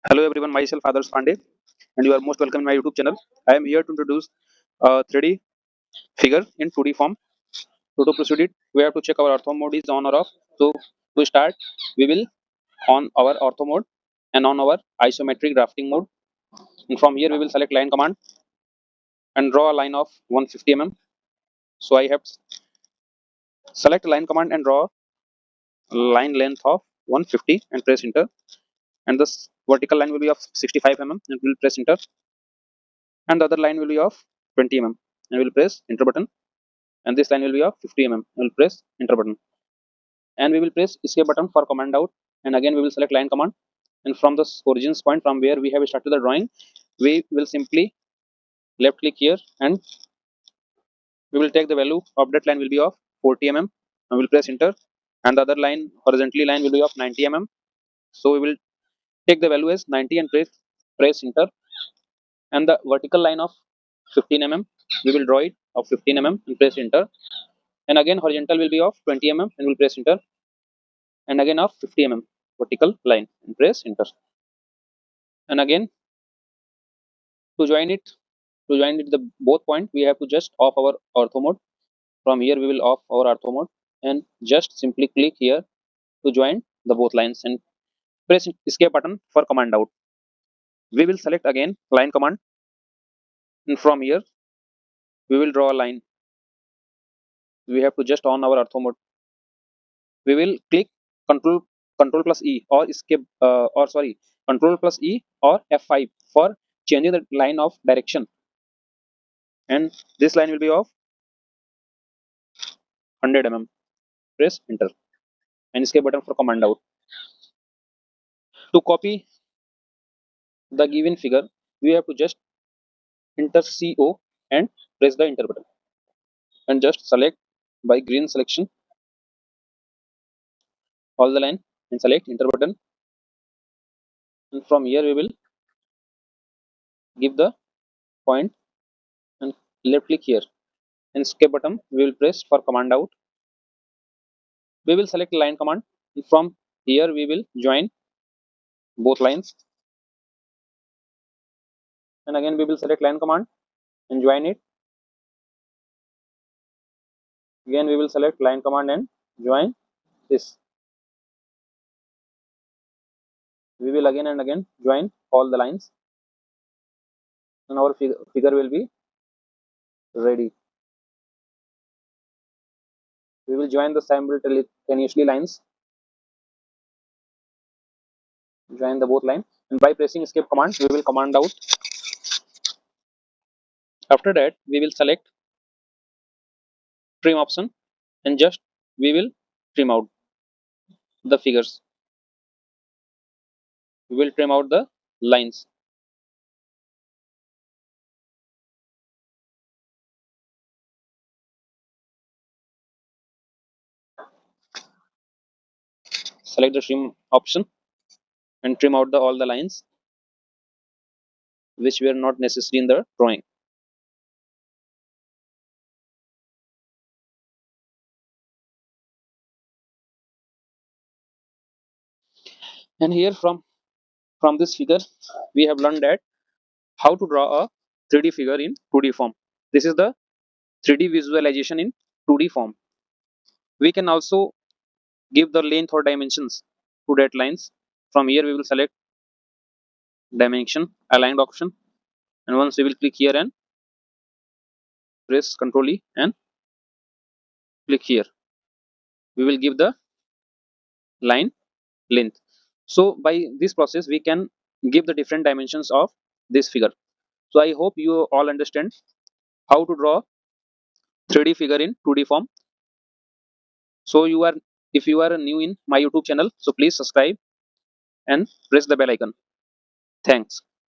Hello everyone, myself Adarsh Pandey, and you are most welcome in my YouTube channel. I am here to introduce a 3D figure in 2D form. To proceed it, we have to check our ortho mode is on or off. So to start, we will on our ortho mode and on our isometric drafting mode. And from here, we will select line command and draw a line of 150 mm. So I have select line command and draw line length of 150 and press enter. And this vertical line will be of 65 mm and we will press enter. And the other line will be of 20 mm and we will press enter button. And this line will be of 50 mm. We will press enter button and we will press escape button for command out, and again we will select line command, and from the origins point from where we have started the drawing, we will simply left click here and we will take the value of that line will be of 40 mm and we will press enter, and the other line horizontally line will be of 90 mm. So we will take the value as 90 and press enter, and the vertical line of 15 mm we will draw it of 15 mm and press enter, and again horizontal will be of 20 mm and we'll press enter, and again of 50 mm vertical line and press enter, and again to join it the both point we have to just off our ortho mode. From here we will off our ortho mode and just simply click here to join the both lines and press escape button for command out. We will select again line command, and from here we will draw a line. We have to just on our ortho mode. We will click control plus E or escape or sorry control plus E or F5 for changing the line of direction, and this line will be of 100 mm. Press enter and escape button for command out. To copy the given figure, we have to just enter CO and press the enter button and just select by green selection all the line and select enter button, and from here we will give the point and left click here and escape button we will press for command out. We will select line command, and from here we will join both lines, and again we will select line command and join it. Again we will select line command and join this. We will again and again join all the lines, and our figure will be ready. We will join the simultaneously lines, join the both line, and by pressing escape command we will command out. After that we will select trim option and just we will trim out the figures. We will trim out the lines. Select the trim option and trim out all the lines which were not necessary in the drawing. And here from this figure we have learned that how to draw a 3D figure in 2D form. This is the 3D visualization in 2D form. We can also give the length or dimensions to that lines. From here we will select dimension aligned option, and once we will click here and press Ctrl E and click here, we will give the line length. So by this process we can give the different dimensions of this figure. So I hope you all understand how to draw 3D figure in 2D form. So if you are new in my YouTube channel, so please subscribe and press the bell icon. Thanks.